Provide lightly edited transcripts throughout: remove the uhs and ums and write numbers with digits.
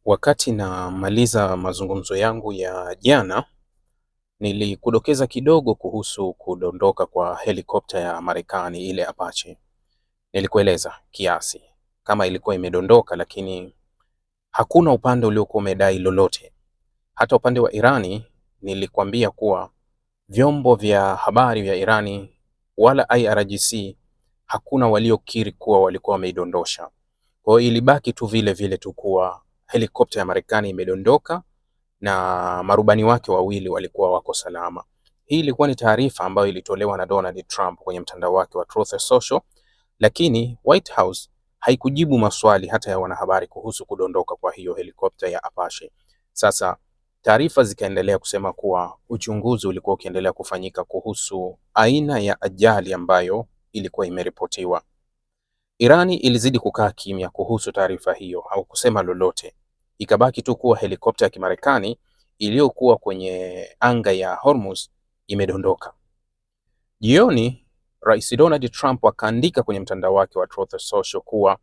Wakati namaliza mazungumzo yangu ya jana, nilikudokeza kidogo kuhusu kudondoka kwa helikopta ya Marekani ile Apache. Nilikueleza kiasi kama ilikuwa imedondoka, lakini hakuna upande uliokuwa umedai lolote. Hata upande wa Irani nilikwambia kuwa vyombo vya habari vya Irani wala IRGC hakuna waliokiri kuwa walikuwa wameidondosha. Kwa hiyo ilibaki tu vile vile tu kuwa helikopta ya Marekani imedondoka na marubani wake wawili walikuwa wako salama. Hii ilikuwa ni taarifa ambayo ilitolewa na Donald Trump kwenye mtandao wake wa Truth Social, lakini White House haikujibu maswali hata ya wanahabari kuhusu kudondoka kwa hiyo helikopta ya Apache. Sasa taarifa zikaendelea kusema kuwa uchunguzi ulikuwa ukiendelea kufanyika kuhusu aina ya ajali ambayo ilikuwa imeripotiwa. Irani ilizidi kukaa kimya kuhusu taarifa hiyo au kusema lolote. Ikabaki tu kuwa helikopta ya Kimarekani iliyokuwa kwenye anga ya Hormuz imedondoka. Jioni, Rais Donald Trump akaandika kwenye mtandao wake wa Truth Social kuwa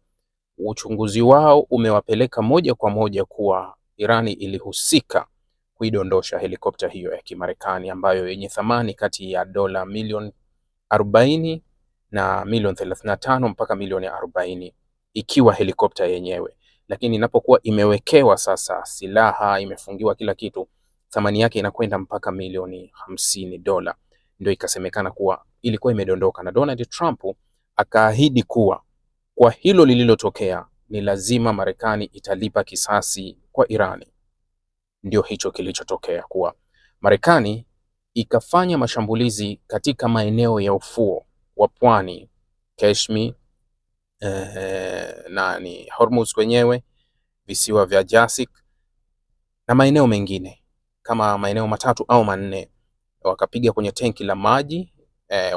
uchunguzi wao umewapeleka moja kwa moja kuwa Irani ilihusika kuidondosha helikopta hiyo ya Kimarekani ambayo yenye thamani kati ya dola milioni 40 na milioni 35 mpaka milioni 40 ikiwa helikopta yenyewe. Lakini inapokuwa imewekewa sasa silaha, imefungiwa kila kitu, thamani yake inakwenda mpaka milioni 50 dola. Ndio ikasemekana kuwa ilikuwa imedondoka, na Donald Trump akaahidi kuwa kwa hilo lililotokea ni lazima Marekani italipa kisasi kwa Irani. Ndio hicho kilichotokea, kuwa Marekani ikafanya mashambulizi katika maeneo ya ufuo wa pwani, Kashmir, Hormuz kwenyewe, visiwa vya Jasik na maeneo mengine kama maeneo matatu au manne. Wakapiga kwenye tenki la maji,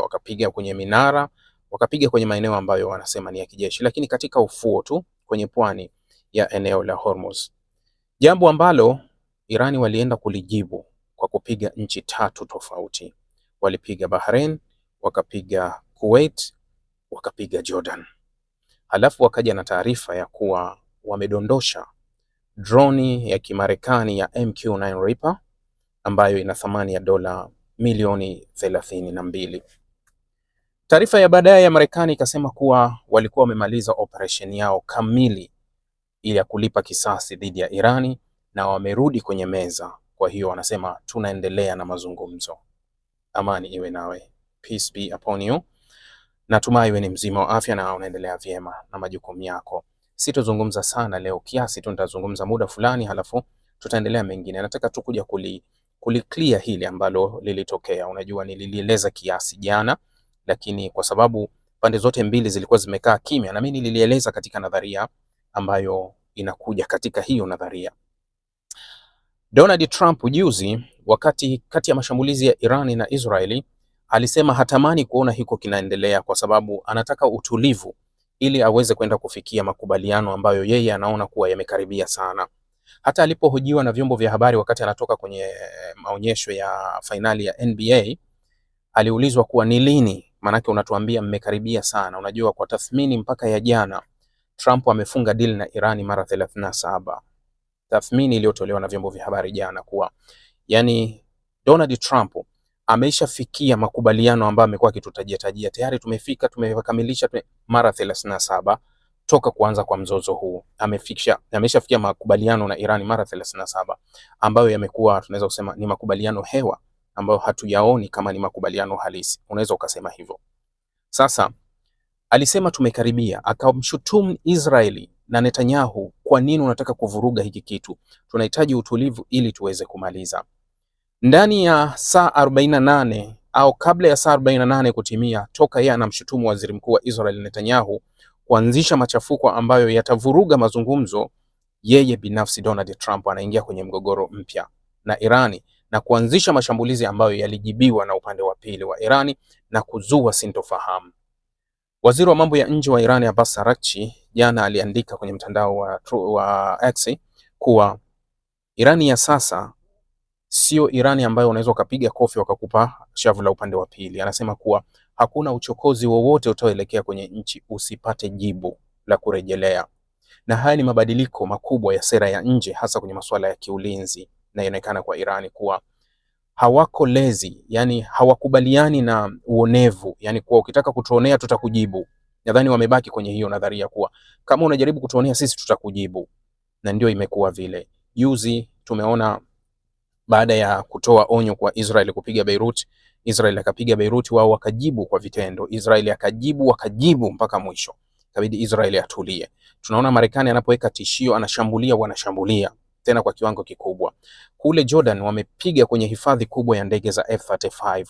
wakapiga kwenye minara, wakapiga kwenye maeneo ambayo wanasema ni ya kijeshi, lakini katika ufuo tu kwenye pwani ya eneo la Hormuz. Jambo ambalo Irani walienda kulijibu kwa kupiga nchi tatu tofauti. Walipiga Bahrain, wakapiga Kuwait, wakapiga Jordan. Halafu wakaja na taarifa ya kuwa wamedondosha droni ya Kimarekani ya MQ-9 Reaper ambayo ina thamani ya dola milioni 32. Taarifa ya baadaye ya Marekani ikasema kuwa walikuwa wamemaliza operation yao kamili ili ya kulipa kisasi dhidi ya Irani na wamerudi kwenye meza. Kwa hiyo wanasema tunaendelea na mazungumzo. Amani iwe nawe. Peace be upon you. Natumai wewe ni mzima wa afya na unaendelea vyema na majukumu yako. Sitozungumza sana leo, kiasi tu nitazungumza muda fulani, halafu tutaendelea mengine. Nataka tu kuja clear hili ambalo lilitokea. Unajua nililieleza kiasi jana, lakini kwa sababu pande zote mbili zilikuwa zimekaa kimya, na mimi nilieleza katika nadharia ambayo inakuja katika hiyo nadharia. Donald Trump juzi, wakati kati ya mashambulizi ya Irani na Israeli, alisema hatamani kuona hiko kinaendelea kwa sababu anataka utulivu ili aweze kwenda kufikia makubaliano ambayo yeye anaona kuwa yamekaribia sana. Hata alipohojiwa na vyombo vya habari wakati anatoka kwenye maonyesho ya fainali ya NBA, aliulizwa kuwa ni lini, manake unatuambia mmekaribia sana. Unajua kwa tathmini mpaka ya jana Trump amefunga deal na Irani mara 37. Tathmini iliyotolewa na vyombo vya habari jana kuwa yani Donald Trump ameshafikia makubaliano ambayo amekuwa akitutajia tayari tumekamilisha mara 37 toka kuanza kwa mzozo huu. Ameshafikia makubaliano na Irani mara 37 ambayo yamekuwa tunaweza kusema ni makubaliano hewa ambayo hatuyaoni kama ni makubaliano halisi. Unaweza ukasema hivyo. Sasa alisema tumekaribia, akamshutumu Israeli na Netanyahu, kwa nini unataka kuvuruga hiki kitu? Tunahitaji utulivu ili tuweze kumaliza. Ndani ya saa 48 au kabla ya saa 48 kutimia toka yeye anamshutumu waziri mkuu wa Israel Netanyahu kuanzisha machafuko ambayo yatavuruga mazungumzo, yeye binafsi Donald Trump anaingia kwenye mgogoro mpya na Irani na kuanzisha mashambulizi ambayo yalijibiwa na upande wa pili wa Irani na kuzua sintofahamu. Waziri wa mambo ya nje wa Irani Abbas Araghchi jana aliandika kwenye mtandao wa X kuwa Irani ya sasa sio Irani ambayo unaweza ukapiga kofi wakakupa shavu la upande wa pili. Anasema kuwa hakuna uchokozi wowote utaoelekea kwenye nchi usipate jibu la kurejelea. na haya ni mabadiliko makubwa ya sera ya nje, hasa kwenye masuala ya kiulinzi, na inaonekana kwa Irani kuwa hawako lezi, yani hawakubaliani na uonevu, yani kuwa ukitaka kutuonea tutakujibu. Nadhani wamebaki kwenye hiyo nadharia kuwa kama unajaribu kutuonea sisi tutakujibu, na ndio imekuwa vile. Juzi tumeona baada ya kutoa onyo kwa Israel kupiga Beirut, Israel akapiga Beirut, wao wakajibu kwa vitendo. Israel wakajibu mpaka mwisho. Kabidi Israel atulie. Tunaona Marekani anapoweka tishio anashambulia, wanashambulia tena kwa kiwango kikubwa. Kule Jordan wamepiga kwenye hifadhi kubwa ya ndege za F35,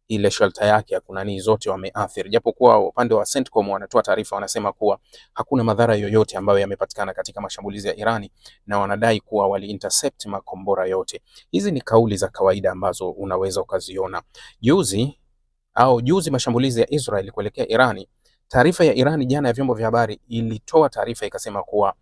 ile shelter yake ya kunani zote wameathiri, japokuwa upande wa CENTCOM wanatoa taarifa, wanasema kuwa hakuna madhara yoyote ambayo yamepatikana katika mashambulizi ya Irani, na wanadai kuwa wali intercept makombora yote. Hizi ni kauli za kawaida ambazo unaweza ukaziona. Juzi mashambulizi ya Israel kuelekea Irani, taarifa ya Irani jana ya vyombo vya habari ilitoa taarifa ikasema kuwa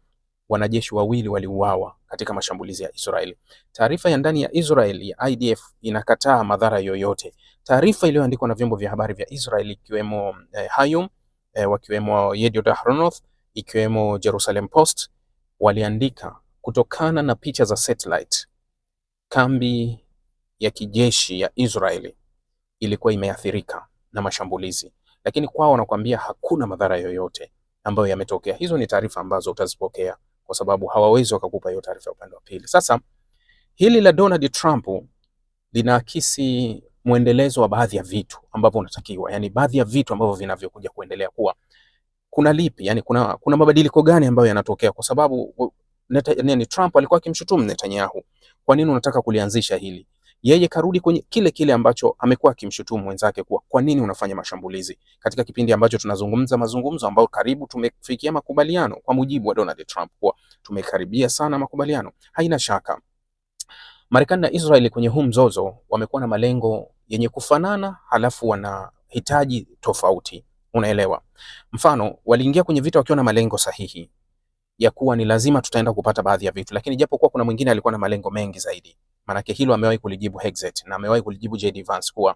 wanajeshi wawili waliuawa katika mashambulizi ya Israeli. Taarifa ya ndani ya Israeli ya IDF inakataa madhara yoyote. Taarifa iliyoandikwa na vyombo vya habari vya Israeli ikiwemo Hayom, wakiwemo Yediot Ahronoth, ikiwemo Jerusalem Post, waliandika kutokana na picha za satellite, kambi ya kijeshi ya Israeli ilikuwa imeathirika na mashambulizi, lakini kwao wanakuambia hakuna madhara yoyote ambayo yametokea. Hizo ni taarifa ambazo utazipokea kwa sababu hawawezi wakakupa hiyo taarifa upande wa pili. Sasa hili la Donald Trump linaakisi mwendelezo wa baadhi ya vitu ambavyo unatakiwa, yani baadhi ya vitu ambavyo vinavyokuja kuendelea kuwa kuna lipi, yani kuna mabadiliko gani ambayo yanatokea, kwa sababu Trump alikuwa akimshutumu Netanyahu, kwa nini unataka kulianzisha hili? Yeye karudi kwenye kile ambacho amekuwa akimshutumu mwenzake kuwa kwa nini unafanya mashambulizi katika kipindi ambacho tunazungumza mazungumzo ambao karibu tumefikia makubaliano, kwa mujibu wa Donald Trump kuwa tumekaribia sana makubaliano. Haina shaka Marekani na Israeli kwenye huu mzozo wamekuwa na malengo yenye kufanana, halafu wanahitaji tofauti, unaelewa? Mfano, waliingia kwenye vita wakiwa na malengo sahihi ya kuwa ni lazima tutaenda kupata baadhi ya vitu, lakini japo kuwa kuna mwingine alikuwa na malengo mengi zaidi. Manake hilo amewahi kulijibu Hexet na amewahi kulijibu JD Vance kuwa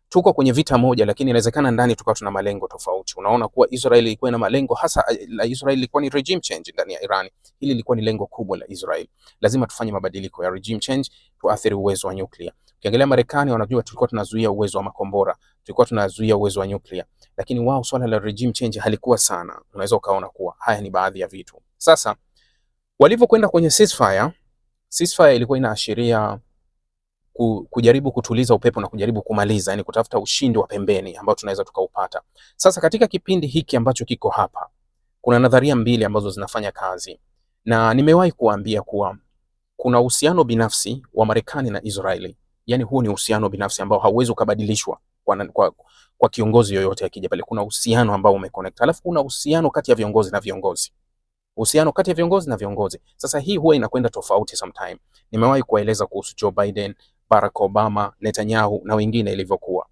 tuko kwenye vita moja, lakini inawezekana ndani tukawa tuna malengo tofauti. Unaona kuwa Israel ilikuwa na malengo hasa la Israel ilikuwa ni regime change ndani ya Iran. Hili lilikuwa ni lengo kubwa la Israel. Lazima tufanye mabadiliko ya regime change, tuathiri uwezo wa nyuklia. Ukiangalia Marekani wanajua tulikuwa tunazuia uwezo wa makombora, tulikuwa tunazuia uwezo wa nyuklia, lakini wao swala la regime change halikuwa sana. Unaweza ukaona kuwa haya ni baadhi ya vitu. Sasa walivyokwenda kwenye ceasefire ilikuwa inaashiria kujaribu kutuliza upepo na kujaribu kumaliza, yani kutafuta ushindi wa pembeni ambao tunaweza tukaupata. Sasa katika kipindi hiki ambacho kiko hapa, kuna nadharia mbili ambazo zinafanya kazi, na nimewahi kuambia kuwa kuna uhusiano binafsi wa Marekani na Israeli. Yani huu ni uhusiano binafsi ambao hauwezi kubadilishwa kwa kiongozi yoyote akija pale. Kuna uhusiano ambao umeconnect. Alafu kuna uhusiano kati ya viongozi na viongozi. Uhusiano kati ya viongozi na viongozi. Sasa hii huwa inakwenda tofauti sometime. Nimewahi kueleza kuhusu Joe Biden, Barack Obama, Netanyahu na wengine ilivyokuwa.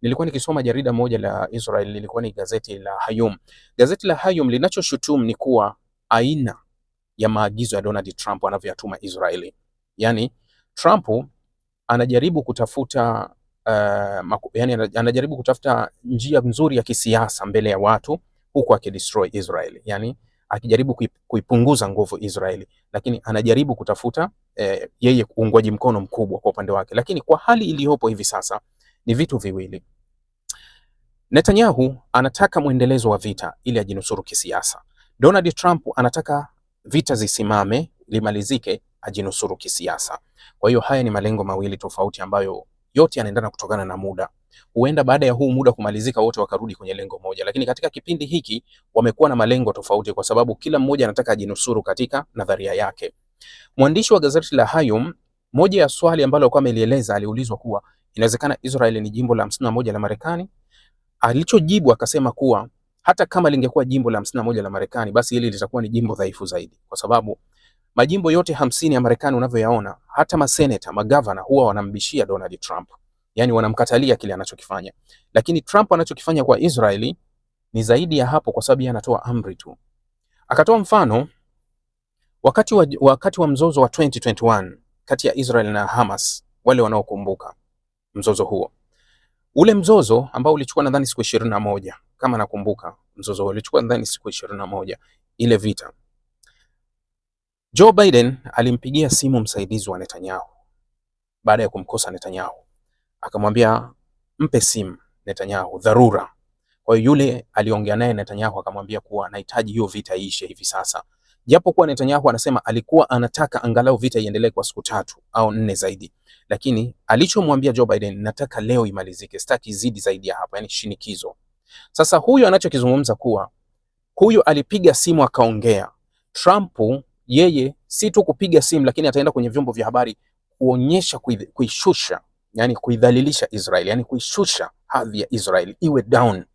Nilikuwa nikisoma jarida moja la Israel, lilikuwa ni gazeti la Hayom. Gazeti la Hayom linachoshutumu ni kuwa aina ya maagizo ya Donald Trump anavyoyatuma Israeli. Yani Trump anajaribu kutafuta anajaribu kutafuta njia nzuri ya kisiasa mbele ya watu, huku akidestroy Israeli. Yani akijaribu kuipunguza nguvu Israeli, lakini anajaribu kutafuta yeye uungwaji mkono mkubwa kwa upande wake. Lakini kwa hali iliyopo hivi sasa ni vitu viwili. Netanyahu anataka mwendelezo wa vita ili ajinusuru kisiasa. Donald Trump anataka vita zisimame, limalizike, ajinusuru kisiasa. Kwa hiyo haya ni malengo mawili tofauti ambayo yote yanaendana kutokana na muda. Huenda baada ya huu muda kumalizika wote wakarudi kwenye lengo moja, lakini katika kipindi hiki wamekuwa na malengo tofauti kwa sababu kila mmoja anataka ajinusuru katika nadharia yake. Mwandishi wa gazeti la Hayom, moja ya swali ambalo alikuwa amelieleza, aliulizwa kuwa inawezekana Israel ni jimbo la 51 la Marekani. Alichojibu akasema kuwa hata kama lingekuwa jimbo la 51 la Marekani, basi hili litakuwa ni jimbo dhaifu zaidi, kwa sababu majimbo yote 50 ya Marekani unavyoyaona, hata maseneta, magavana huwa wanambishia Donald Trump. Yani wanamkatalia kile anachokifanya. Lakini Trump anachokifanya kwa Israeli ni zaidi ya hapo, kwa sababu yeye anatoa amri tu. Akatoa mfano wakati wa mzozo wa 2021 kati ya Israel na Hamas, wale wanaokumbuka mzozo huo. Ule mzozo ambao ulichukua nadhani siku 21, kama nakumbuka, mzozo ulichukua nadhani siku 21, ile vita. Joe Biden alimpigia simu msaidizi wa Netanyahu baada ya kumkosa Netanyahu, akamwambia mpe simu Netanyahu dharura. Kwa hiyo yule aliongea naye Netanyahu akamwambia kuwa anahitaji hiyo vita iishe hivi sasa, japo kuwa Netanyahu anasema alikuwa anataka angalau vita iendelee kwa siku 3 au 4 zaidi, lakini alichomwambia Joe Biden, nataka leo imalizike, sitaki zidi zaidi ya hapa, yani shinikizo. Sasa huyu anachokizungumza kuwa huyu alipiga simu akaongea. Trump yeye si tu kupiga simu, lakini ataenda kwenye vyombo vya habari kuonyesha kuishusha, yani kuidhalilisha Israel, yani kuishusha hadhi ya Israel iwe down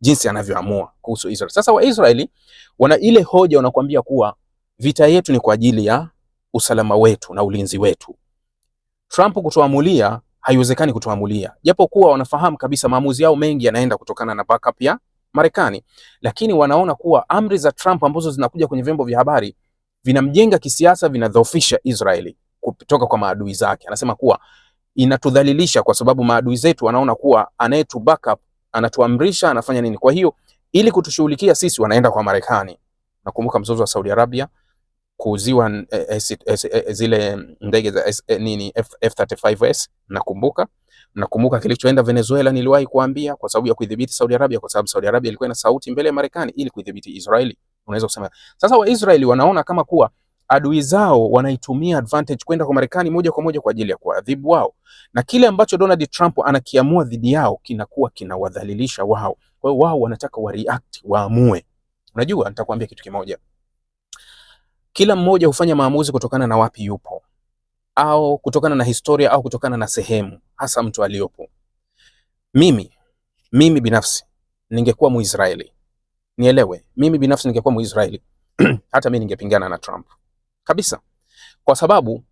jinsi anavyoamua kuhusu Israel. Sasa Waisraeli wana ile hoja, wanakuambia kuwa vita yetu ni kwa ajili ya usalama wetu na ulinzi wetu. Trump kutuamulia, haiwezekani kutuamulia, japo kuwa wanafahamu kabisa maamuzi yao mengi yanaenda kutokana na backup ya Marekani, lakini wanaona kuwa amri za Trump ambazo zinakuja kwenye vyombo vya habari vinamjenga kisiasa, vinadhoofisha Israeli kutoka kwa maadui zake. Anasema kuwa inatudhalilisha kwa sababu maadui zetu wanaona kuwa anayetu backup anatuamrisha anafanya nini. Kwa hiyo ili kutushughulikia sisi wanaenda kwa Marekani. Nakumbuka mzozo wa Saudi Arabia kuuziwa zile ndege za F-35S, nakumbuka kilichoenda Venezuela, niliwahi kuambia, kwa sababu ya kuidhibiti Saudi Arabia, kwa sababu Saudi Arabia ilikuwa ina sauti mbele ya Marekani ili kuidhibiti Israeli. Unaweza kusema sasa Waisraeli wanaona kama kuwa adui zao wanaitumia advantage kwenda kwa Marekani moja kwa moja kwa ajili ya kuadhibu wao, na kile ambacho Donald Trump anakiamua dhidi yao kinakuwa kinawadhalilisha wao. Kwa hiyo wao wanataka wa react, waamue. Unajua, nitakwambia kitu kimoja, kila mmoja hufanya maamuzi kutokana na wapi yupo, au kutokana na historia, au kutokana na sehemu hasa mtu aliyopo. Mimi binafsi ningekuwa Muisraeli, nielewe, mimi binafsi ningekuwa Muisraeli hata mimi ningepingana na Trump kabisa, kwa sababu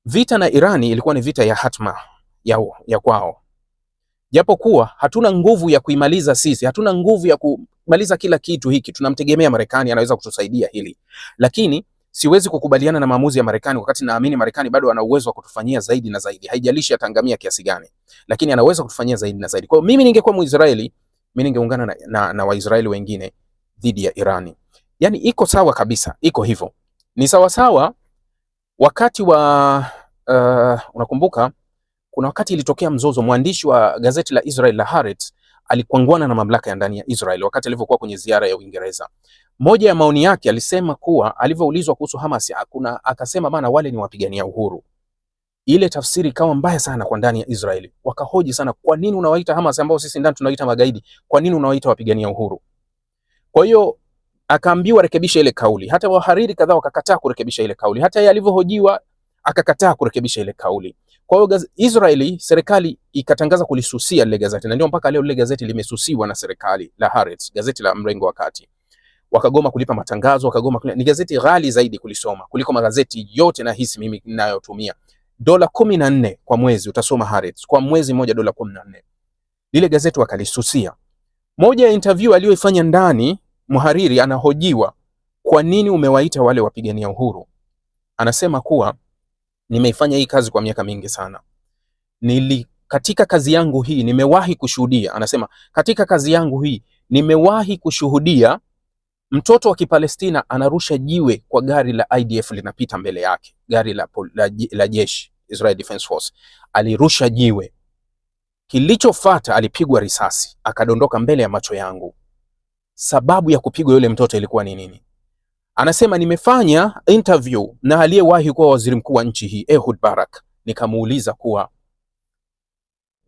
vita na Irani ilikuwa ni vita ya hatma ya kwao. Japo kuwa hatuna nguvu ya kuimaliza sisi, hatuna nguvu ya kumaliza kila kitu hiki, tunamtegemea Marekani, anaweza kutusaidia hili, lakini siwezi kukubaliana na maamuzi ya Marekani wakati naamini Marekani bado ana uwezo wa kutufanyia zaidi na zaidi. Haijalishi atangamia kiasi gani, lakini anaweza kutufanyia zaidi na zaidi. Kwa hiyo mimi ningekuwa Muisraeli, mimi ningeungana na Waisraeli wengine dhidi ya Irani. Yani iko sawa kabisa, iko hivyo. Ni sawa sawa wakati wa unakumbuka kuna wakati ilitokea mzozo, mwandishi wa gazeti la Israel la Haaretz alikwangwana na mamlaka ya ndani ya Israel wakati alivyokuwa kwenye ziara ya Uingereza. Moja ya maoni yake alisema kuwa alivyoulizwa kuhusu Hamas, akasema bana, wale ni wapigania uhuru. Ile tafsiri ikawa mbaya sana kwa ndani ya Israeli. Wakahoji sana, kwa nini unawaita Hamas ambao sisi ndani tunawaita magaidi? Kwa nini unawaita wapigania uhuru? Kwa hiyo akaambiwa rekebisha ile kauli. Hata wahariri kadhaa wakakataa kurekebisha ile kauli. Hata yeye alivyohojiwa akakataa kurekebisha ile kauli. Kwa hiyo Israeli, serikali ikatangaza kulisusia lile gazeti, na ndio mpaka leo lile gazeti limesusiwa na serikali la Haaretz, gazeti la mrengo wa kati. Wakagoma kulipa matangazo, ni gazeti ghali zaidi kulisoma kuliko magazeti yote na hisi mimi ninayotumia. $14 kwa mwezi utasoma Haaretz, kwa mwezi mmoja $14. Lile gazeti wakalisusia. Moja ya interview aliyoifanya ndani, mhariri anahojiwa, kwa nini umewaita wale wapigania uhuru? Anasema kuwa nimeifanya hii kazi kwa miaka mingi sana. Katika kazi yangu hii nimewahi kushuhudia, anasema katika kazi yangu hii nimewahi kushuhudia mtoto wa Kipalestina anarusha jiwe kwa gari la IDF linapita mbele yake, gari la jeshi, Israel Defense Force. Alirusha jiwe, kilichofuata alipigwa risasi, akadondoka mbele ya macho yangu. Sababu ya kupigwa yule mtoto ilikuwa ni nini? Anasema nimefanya interview na aliyewahi kuwa waziri mkuu wa nchi hii, Ehud Barak. Nikamuuliza kuwa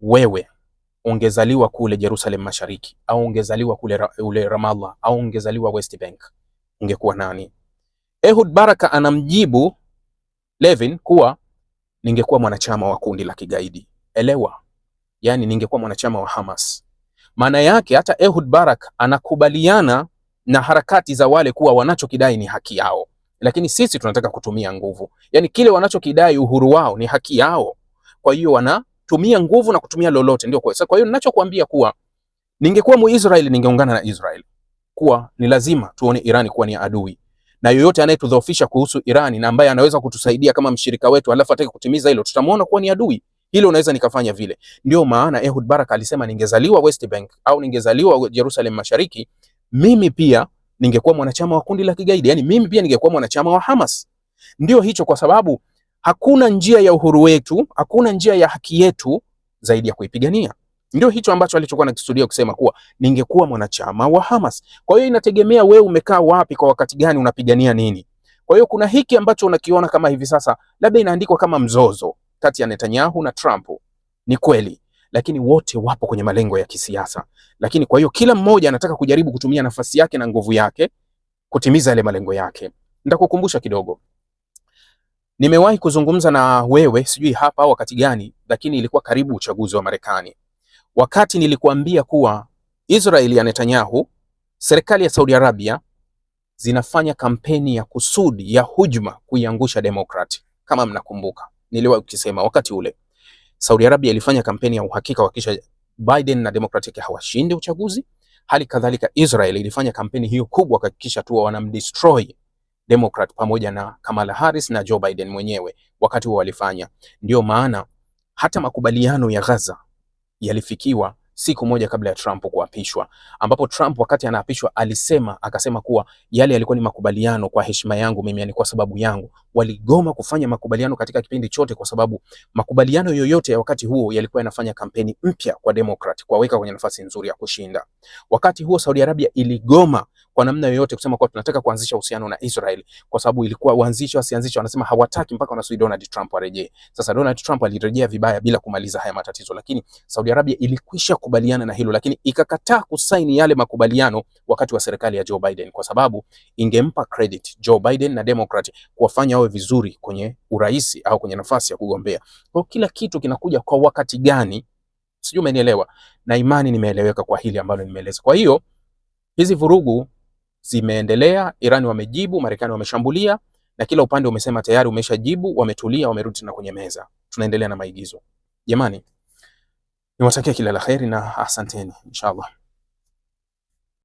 wewe ungezaliwa kule Jerusalem Mashariki, au ungezaliwa kule Ramallah, au ungezaliwa West Bank, ungekuwa nani? Ehud Barak anamjibu Levin kuwa ningekuwa mwanachama wa kundi la kigaidi. Elewa, yani ningekuwa mwanachama wa Hamas. Maana yake hata Ehud Barak anakubaliana na harakati za wale kuwa wanachokidai ni haki yao, lakini sisi tunataka kutumia nguvu. Yani kile wanachokidai uhuru wao ni haki yao, kwa hiyo wanatumia nguvu na kutumia lolote, ndio kwa. Kwa hiyo ninachokuambia kuwa ningekuwa Muisraeli, ningeungana na Israel kuwa ni lazima tuone Irani kuwa ni adui, na yoyote anayetudhoofisha kuhusu Irani na ambaye anaweza kutusaidia kama mshirika wetu alafu atake kutimiza hilo, tutamuona kuwa ni adui. Hilo unaweza nikafanya vile. Ndio maana Ehud Barak alisema ningezaliwa West Bank au ningezaliwa Jerusalem Mashariki, mimi pia ningekuwa mwanachama wa kundi la kigaidi. Yani mimi pia ningekuwa mwanachama wa Hamas. Ndio hicho, kwa sababu hakuna njia ya uhuru wetu, hakuna njia ya haki yetu zaidi ya kuipigania. Ndio hicho ambacho alichokuwa nakisudia kusema kuwa ningekuwa mwanachama wa Hamas. Kwa hiyo inategemea wewe umekaa wapi, kwa wakati gani, unapigania nini. Kwa hiyo kuna hiki ambacho unakiona kama hivi sasa labda inaandikwa kama mzozo kati ya Netanyahu na Trump. Ni kweli, lakini wote wapo kwenye malengo ya kisiasa. Lakini kwa hiyo kila mmoja anataka kujaribu kutumia nafasi yake na nguvu yake kutimiza yale malengo yake. Nitakukumbusha kidogo. Nimewahi kuzungumza na wewe, sijui hapa au wakati gani, lakini ilikuwa karibu uchaguzi wa Marekani. Wakati nilikuambia kuwa Israeli ya Netanyahu, serikali ya Saudi Arabia zinafanya kampeni ya kusudi ya hujuma kuiangusha Democrat. Kama mnakumbuka, niliwahi kusema wakati ule Saudi Arabia ilifanya kampeni ya uhakika kuhakikisha Biden na Democratic hawashinde uchaguzi. Hali kadhalika Israel ilifanya kampeni hiyo kubwa kuhakikisha tu wanamdestroy Democrat pamoja na Kamala Harris na Joe Biden mwenyewe. Wakati huo walifanya, ndio maana hata makubaliano ya Gaza yalifikiwa siku moja kabla ya Trump kuapishwa, ambapo Trump wakati anaapishwa akasema kuwa yale yalikuwa ni makubaliano kwa heshima yangu mimi, yani kwa sababu yangu. Waligoma kufanya makubaliano katika kipindi chote, kwa sababu makubaliano yoyote ya wakati huo yalikuwa yanafanya kampeni mpya kwa Democrat, kuwaweka kwenye nafasi nzuri ya kushinda. Wakati huo Saudi Arabia iligoma kwa namna yoyote kusema kwa tunataka kuanzisha uhusiano na Israel, kwa sababu ilikuwa wasianzishe, wanasema hawataki mpaka wanasubiri Donald Trump arejee. Sasa Donald Trump alirejea vibaya bila kumaliza haya matatizo, lakini Saudi Arabia ilikwisha kubaliana na hilo, lakini ikakataa kusaini yale makubaliano wakati wa serikali ya Joe Biden, kwa sababu ingempa credit Joe Biden na Democrat kuwafanya wawe vizuri kwenye uraisi au kwenye nafasi ya kugombea. Kwa kila kitu kinakuja kwa wakati gani, sijui umenielewa, na imani nimeeleweka kwa hili ambalo nimeeleza. Kwa hiyo hizi vurugu zimeendelea, Iran wamejibu, Marekani wameshambulia, na kila upande umesema tayari umeshajibu, wametulia, wamerudi tena kwenye meza. Tunaendelea na maigizo. Jamani, niwatakia kila la kheri na asanteni inshallah.